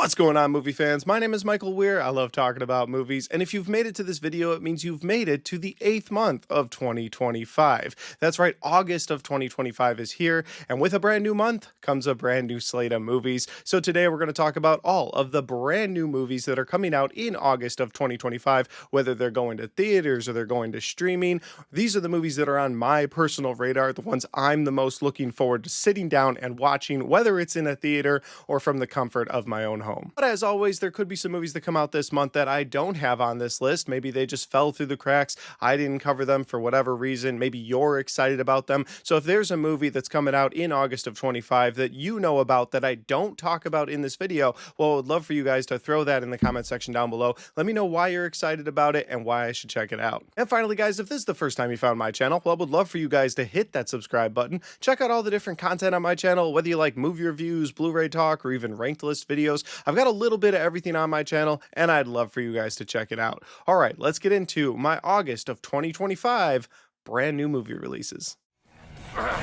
What's going on, movie fans? My name is Michael Weer. I love talking about movies, and if you've made it to this video, it means you've made it to the 8th month of 2025. That's right, August of 2025 is here, and with a brand new month comes a brand new slate of movies. So today we're going to talk about all of the brand new movies that are coming out in August of 2025, whether they're going to theaters or they're going to streaming. These are the movies that are on my personal radar, the ones I'm the most looking forward to sitting down and watching, whether it's in a theater or from the comfort of my own home. But as always, there could be some movies that come out this month that I don't have on this list. Maybe they just fell through the cracks. I didn't cover them for whatever reason. Maybe you're excited about them. So if there's a movie that's coming out in August of 25 that you know about that I don't talk about in this video, well, I would love for you guys to throw that in the comment section down below. Let me know why you're excited about it and why I should check it out. And finally, guys, if this is the first time you found my channel, well, I would love for you guys to hit that subscribe button. Check out all the different content on my channel, whether you like movie reviews, Blu-ray talk, or even ranked list videos. I've got a little bit of everything on my channel, and I'd love for you guys to check it out. All right, let's get into my August of 2025 brand new movie releases.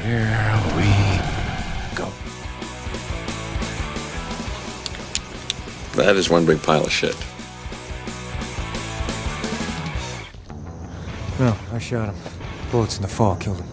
Here we go. That is one big pile of shit. No, I shot him. Bullets in the fall killed him.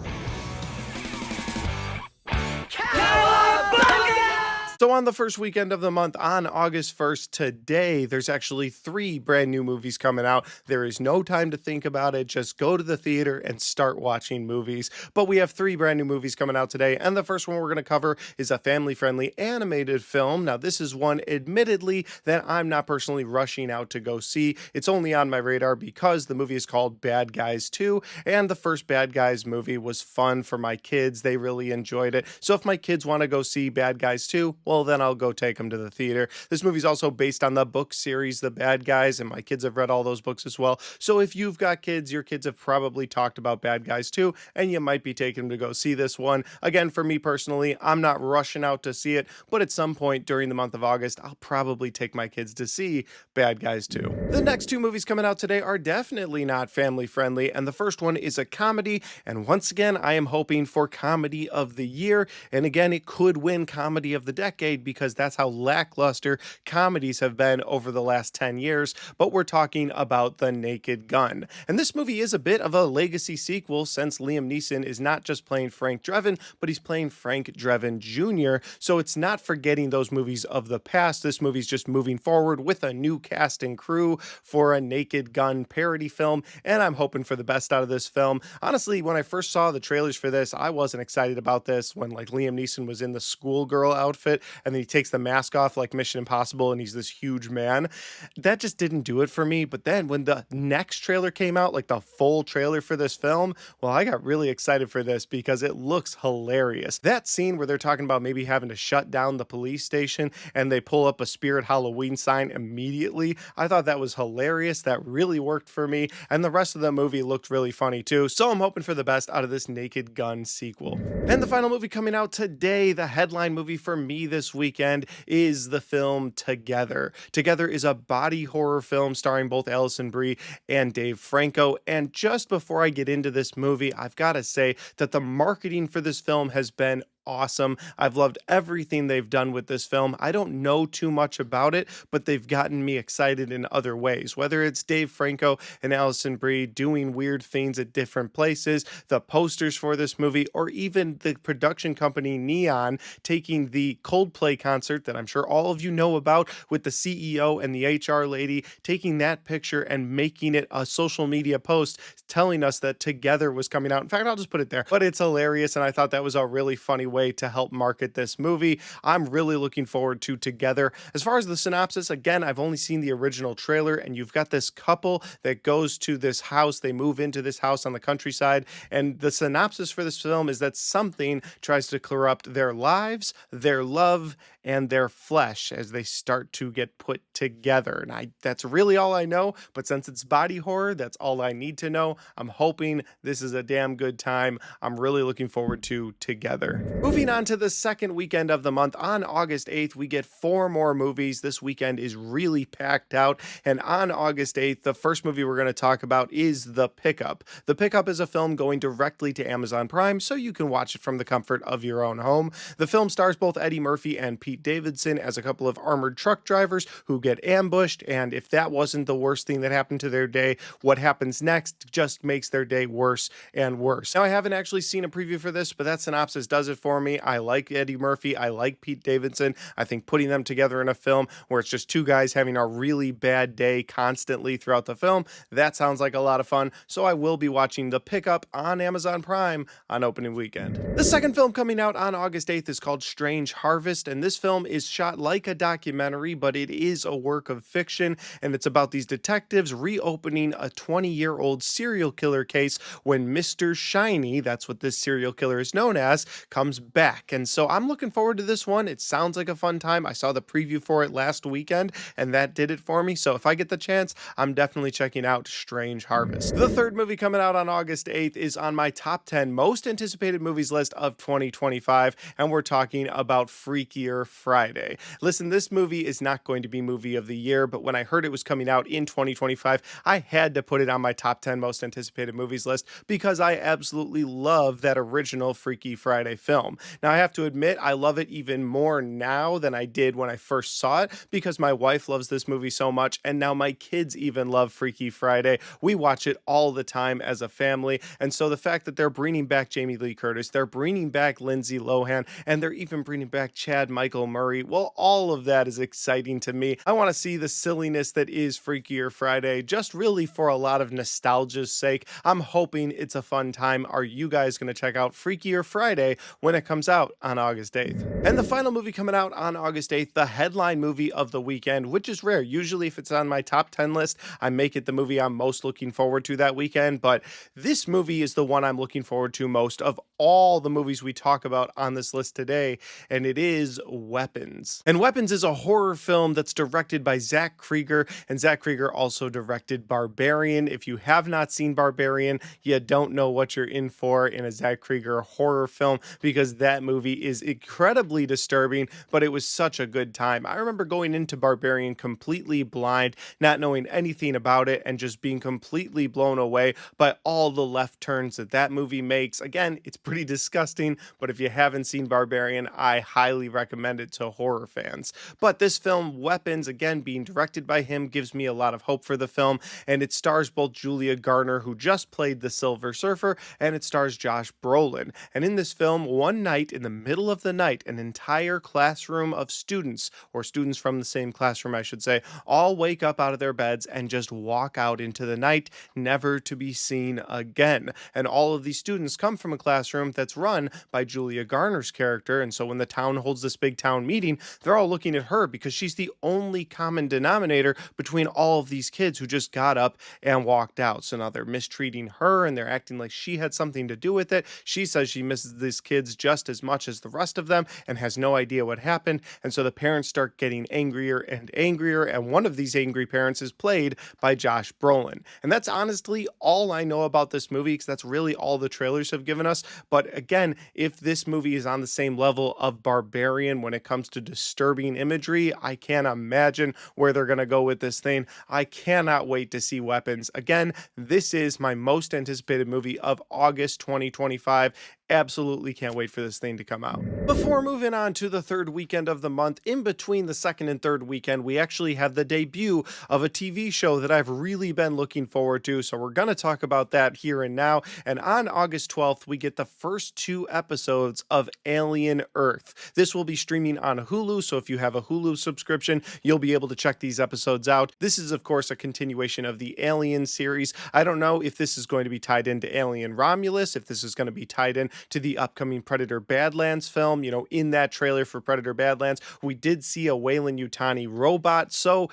So on the first weekend of the month, on August 1st, today, there's actually 3 brand new movies coming out. There is no time to think about it. Just go to the theater and start watching movies. But we have 3 brand new movies coming out today. And the first one we're going to cover is a family-friendly animated film. Now, this is one, admittedly, that I'm not personally rushing out to go see. It's only on my radar because the movie is called Bad Guys 2. And the first Bad Guys movie was fun for my kids. They really enjoyed it. So if my kids want to go see Bad Guys 2, well, then I'll go take them to the theater. This movie's also based on the book series, The Bad Guys, and my kids have read all those books as well. So if you've got kids, your kids have probably talked about Bad Guys too, and you might be taking them to go see this one. Again, for me personally, I'm not rushing out to see it, but at some point during the month of August, I'll probably take my kids to see Bad Guys 2. The next 2 movies coming out today are definitely not family friendly, and the first one is a comedy, and once again, I am hoping for Comedy of the Year, and again, it could win Comedy of the Decade, because that's how lackluster comedies have been over the last 10 years, but we're talking about The Naked Gun. And this movie is a bit of a legacy sequel since Liam Neeson is not just playing Frank Drebin, but he's playing Frank Drebin Jr., so it's not forgetting those movies of the past. This movie's just moving forward with a new cast and crew for a Naked Gun parody film, and I'm hoping for the best out of this film. Honestly, when I first saw the trailers for this, I wasn't excited about this when like Liam Neeson was in the schoolgirl outfit and then he takes the mask off like Mission Impossible and he's this huge man. That just didn't do it for me. But then when the next trailer came out, like the full trailer for this film, well, I got really excited for this because it looks hilarious. That scene where they're talking about maybe having to shut down the police station and they pull up a Spirit Halloween sign immediately, I thought that was hilarious. That really worked for me. And the rest of the movie looked really funny too. So I'm hoping for the best out of this Naked Gun sequel. And the final movie coming out today, the headline movie for me this weekend, is the film Together. Together is a body horror film starring both Alison Brie and Dave Franco. And just before I get into this movie, I've got to say that the marketing for this film has been awesome. I've loved everything they've done with this film. I don't know too much about it, but they've gotten me excited in other ways, whether it's Dave Franco and Alison Brie doing weird things at different places, the posters for this movie, or even the production company Neon taking the Coldplay concert that I'm sure all of you know about with the CEO and the HR lady, taking that picture and making it a social media post telling us that Together was coming out. In fact, I'll just put it there, but it's hilarious, and I thought that was a really funny way to help market this movie. I'm really looking forward to Together. As far as the synopsis, again, I've only seen the original trailer, and you've got this couple that goes to this house. They move into this house on the countryside, and the synopsis for this film is that something tries to corrupt their lives, their love, and their flesh as they start to get put together. And that's really all I know, but since it's body horror, that's all I need to know. I'm hoping this is a damn good time. I'm really looking forward to Together. Moving on to the second weekend of the month, on August 8th, we get 4 more movies. This weekend is really packed out, and on August 8th, the first movie we're going to talk about is The Pickup. The Pickup is a film going directly to Amazon Prime, so you can watch it from the comfort of your own home. The film stars both Eddie Murphy and Pete Pete Davidson as a couple of armored truck drivers who get ambushed, and if that wasn't the worst thing that happened to their day, what happens next just makes their day worse and worse. Now, I haven't actually seen a preview for this, but that synopsis does it for me. I like Eddie Murphy. I like Pete Davidson. I think putting them together in a film where it's just two guys having a really bad day constantly throughout the film, that sounds like a lot of fun. So I will be watching The Pickup on Amazon Prime on opening weekend. The second film coming out on August 8th is called Strange Harvest, and this film is shot like a documentary, but it is a work of fiction, and it's about these detectives reopening a 20-year-old serial killer case when Mr. Shiny, that's what this serial killer is known as, comes back. And so I'm looking forward to this one. It sounds like a fun time. I saw the preview for it last weekend, and that did it for me. So if I get the chance, I'm definitely checking out Strange Harvest. The third movie coming out on August 8th is on my top 10 most anticipated movies list of 2025, and we're talking about Freakier Friday. Listen, this movie is not going to be movie of the year, but when I heard it was coming out in 2025, I had to put it on my top 10 most anticipated movies list because I absolutely love that original Freaky Friday film. Now, I have to admit, I love it even more now than I did when I first saw it because my wife loves this movie so much, and now my kids even love Freaky Friday. We watch it all the time as a family, and so the fact that they're bringing back Jamie Lee Curtis, they're bringing back Lindsay Lohan, and they're even bringing back Chad Michael Murray, well, all of that is exciting to me. I want to see the silliness that is Freakier Friday, just really for a lot of nostalgia's sake. I'm hoping it's a fun time. Are you guys going to check out Freakier Friday when it comes out on August 8th? And the final movie coming out on August 8th, the headline movie of the weekend, which is rare. Usually if it's on my top 10 list, I make it the movie I'm most looking forward to that weekend, but this movie is the one I'm looking forward to most of all the movies we talk about on this list today, and it is Weapons. And Weapons is a horror film that's directed by Zach Krieger, and Zach Krieger also directed Barbarian. If you have not seen Barbarian, you don't know what you're in for in a Zach Krieger horror film, because that movie is incredibly disturbing, but it was such a good time. I remember going into Barbarian completely blind, not knowing anything about it, and just being completely blown away by all the left turns that that movie makes. Again, it's pretty disgusting, but if you haven't seen Barbarian, I highly recommend it to horror fans. But this film, Weapons, again, being directed by him, gives me a lot of hope for the film, and it stars both Julia Garner, who just played the Silver Surfer, and it stars Josh Brolin. And in this film, one night, in the middle of the night, an entire classroom of students, or students from the same classroom, I should say, all wake up out of their beds and just walk out into the night, never to be seen again. And all of these students come from a classroom that's run by Julia Garner's character, and so when the town holds this big town meeting, they're all looking at her because she's the only common denominator between all of these kids who just got up and walked out. So now they're mistreating her and they're acting like she had something to do with it. She says she misses these kids just as much as the rest of them and has no idea what happened. And so the parents start getting angrier and angrier, and one of these angry parents is played by Josh Brolin. And that's honestly all I know about this movie, because that's really all the trailers have given us. But again, if this movie is on the same level of Barbarian when it comes to disturbing imagery, I can't imagine where they're going to go with this thing. I cannot wait to see Weapons. Again, this is my most anticipated movie of August 2025. Absolutely can't wait for this thing to come out. Before moving on to the third weekend of the month, in between the second and third weekend, we actually have the debut of a TV show that I've really been looking forward to. So we're going to talk about that here and now. And on August 12th, we get the first 2 episodes of Alien Earth. This will be streaming on Hulu. So if you have a Hulu subscription, you'll be able to check these episodes out. This is, of course, a continuation of the Alien series. I don't know if this is going to be tied into Alien Romulus, if this is going to be tied in to the upcoming Predator Badlands film. You know, in that trailer for Predator Badlands, we did see a Weyland Yutani robot, so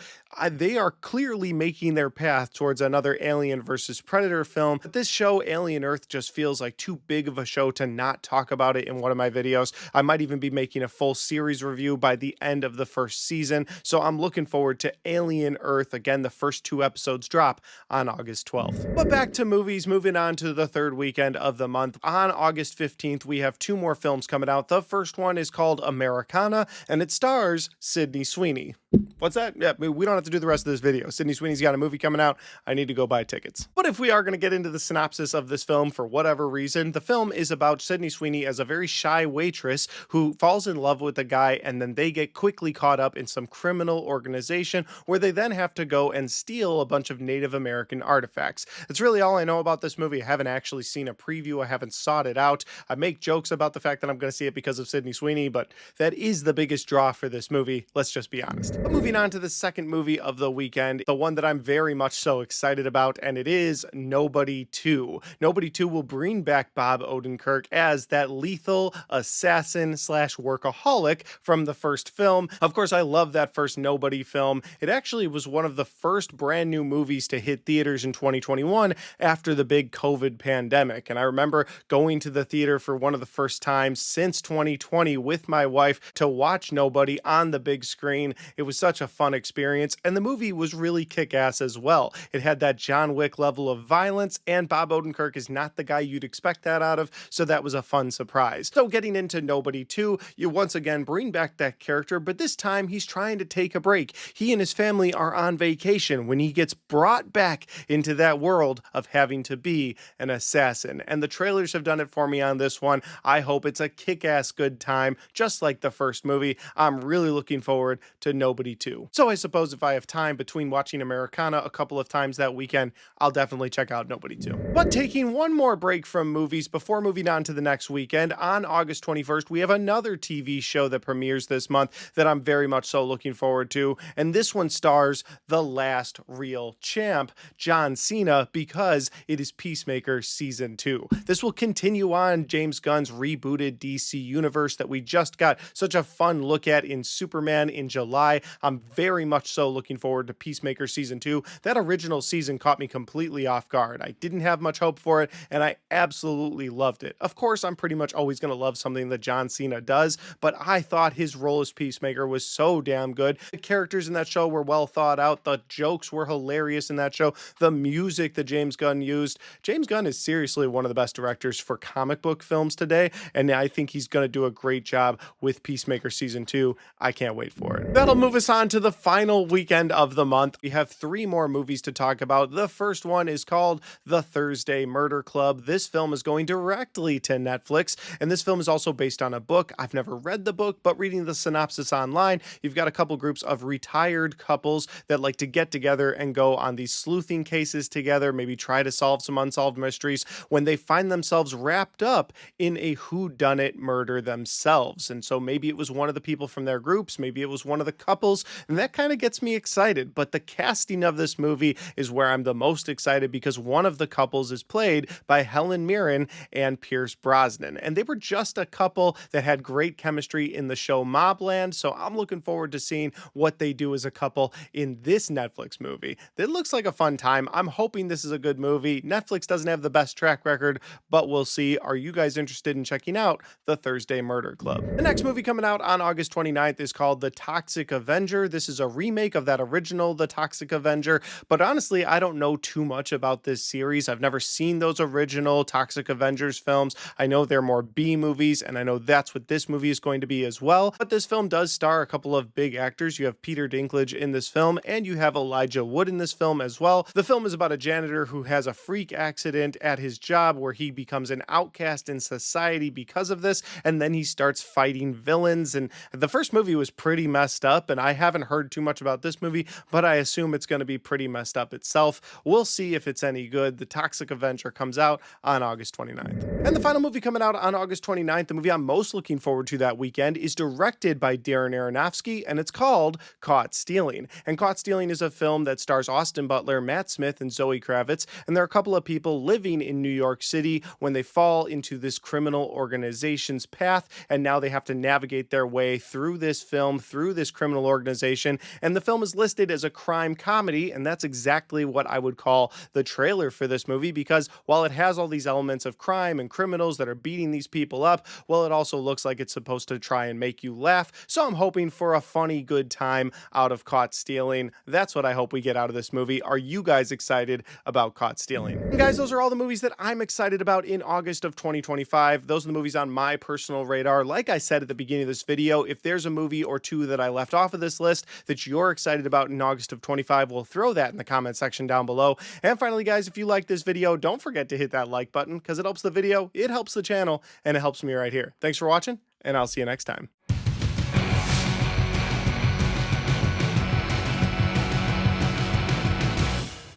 they are clearly making their path towards another Alien versus Predator film. But this show, Alien Earth, just feels like too big of a show to not talk about it in one of my videos. I might even be making a full series review by the end of the first season, so I'm looking forward to Alien Earth. Again, the first 2 episodes drop on August 12th. But back to movies, moving on to the third weekend of the month. On August 15th, we have two more films coming out. The first one is called Americana, and it stars Sydney Sweeney. What's that? Yeah, we don't have to do the rest of this video. Sydney Sweeney's got a movie coming out. I need to go buy tickets. But if we are going to get into the synopsis of this film for whatever reason, the film is about Sydney Sweeney as a very shy waitress who falls in love with a guy, and then they get quickly caught up in some criminal organization where they then have to go and steal a bunch of Native American artifacts. That's really all I know about this movie. I haven't actually seen a preview. I haven't sought it out. I make jokes about the fact that I'm going to see it because of Sydney Sweeney, but that is the biggest draw for this movie. Let's just be honest. But moving on to the second movie of the weekend, the one that I'm very much so excited about, and it is Nobody 2. Nobody 2 will bring back Bob Odenkirk as that lethal assassin slash workaholic from the first film. Of course, I love that first Nobody film. It actually was one of the first brand new movies to hit theaters in 2021 after the big COVID pandemic. And I remember going to the theater for one of the first times since 2020 with my wife to watch Nobody on the big screen. It was such a fun experience, and the movie was really kick-ass as well. It had that John Wick level of violence, and Bob Odenkirk is not the guy you'd expect that out of, so that was a fun surprise. So getting into Nobody 2, you once again bring back that character, but this time he's trying to take a break. He and his family are on vacation when he gets brought back into that world of having to be an assassin. And the trailers have done it for me on this one. I hope it's a kick-ass good time, just like the first movie. I'm really looking forward to Nobody 2. So I suppose if I have time between watching Americana a couple of times that weekend, I'll definitely check out Nobody 2. But taking one more break from movies before moving on to the next weekend, on August 21st, we have another TV show that premieres this month that I'm very much so looking forward to. And this one stars the last real champ, John Cena, because it is Peacemaker Season 2. This will continue on James Gunn's rebooted DC universe that we just got such a fun look at in Superman in July. I'm very much so looking forward to Peacemaker Season 2. That original season caught me completely off guard. I didn't have much hope for it, and I absolutely loved it. Of course, I'm pretty much always going to love something that John Cena does, but I thought his role as Peacemaker was so damn good. The characters in that show were well thought out. The jokes were hilarious in that show. The music that James Gunn used. James Gunn is seriously one of the best directors for comic book films today, and I think he's going to do a great job with Peacemaker Season 2. I can't wait for it. That'll move us on to the final weekend of the month. We have three more movies to talk about. The first one is called The Thursday Murder Club. This film is going directly to Netflix, and this film is also based on a book. I've never read the book, but reading the synopsis online, you've got a couple groups of retired couples that like to get together and go on these sleuthing cases together, maybe try to solve some unsolved mysteries when they find themselves wrapped up in a whodunit murder themselves. And so maybe it was one of the people from their groups, maybe it was one of the couples, and that kind of gets me excited. But the casting of this movie is where I'm the most excited because one of the couples is played by Helen Mirren and Pierce Brosnan, and they were just a couple that had great chemistry in the show Mobland, so I'm looking forward to seeing what they do as a couple in this Netflix movie. It looks like a fun time. I'm hoping this is a good movie. Netflix doesn't have the best track record, but we'll see. Are you guys interested in checking out The Thursday Murder Club? The next movie coming out on August 29th is called The Toxic Avenger. This is a remake of that original The Toxic Avenger, but honestly, I don't know too much about this series. I've never seen those original Toxic Avengers films. I know they're more B movies, and I know that's what this movie is going to be as well, but this film does star a couple of big actors. You have Peter Dinklage in this film, and you have Elijah Wood in this film as well. The film is about a janitor who has a freak accident at his job where he becomes an outcast in society because of this, and then he starts fighting villains. And the first movie was pretty messed up, and I haven't heard too much about this movie, but I assume it's going to be pretty messed up itself. We'll see if it's any good. The Toxic Avenger comes out on August 29th. And the final movie coming out on August 29th, the movie I'm most looking forward to that weekend, is directed by Darren Aronofsky, and it's called Caught Stealing. And Caught Stealing is a film that stars Austin Butler, Matt Smith, and Zoe Kravitz, and there are a couple of people living in New York City when they fall into this criminal organization's path, and now they have to navigate their way through this film, through this criminal organization. And the film is listed as a crime comedy, and that's exactly what I would call the trailer for this movie, because while it has all these elements of crime and criminals that are beating these people up, well, it also looks like it's supposed to try and make you laugh. So I'm hoping for a funny, good time out of Caught Stealing. That's what I hope we get out of this movie. Are you guys excited about Caught Stealing? And guys, those are all the movies that I'm excited about in August of 2025. Those are the movies on my personal radar. Like I said at the beginning of this video, if there's a movie or two that I left off of this list that you're excited about in August of 25, we'll throw that in the comment section down below. And finally, guys, if you like this video, don't forget to hit that like button because it helps the video, it helps the channel, and it helps me right here. Thanks for watching, and I'll see you next time.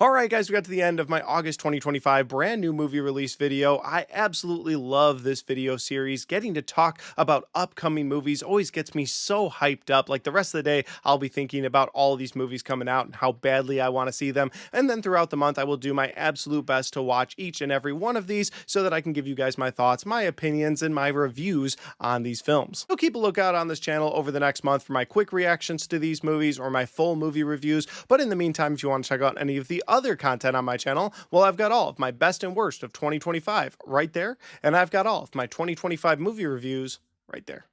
All right, guys, we got to the end of my August 2025 brand new movie release video. I absolutely love this video series. Getting to talk about upcoming movies always gets me so hyped up. Like the rest of the day, I'll be thinking about all these movies coming out and how badly I want to see them. And then throughout the month, I will do my absolute best to watch each and every one of these so that I can give you guys my thoughts, my opinions, and my reviews on these films. So keep a lookout on this channel over the next month for my quick reactions to these movies or my full movie reviews. But in the meantime, if you want to check out any of the other content on my channel, well, I've got all of my best and worst of 2025 right there, and I've got all of my 2025 movie reviews right there.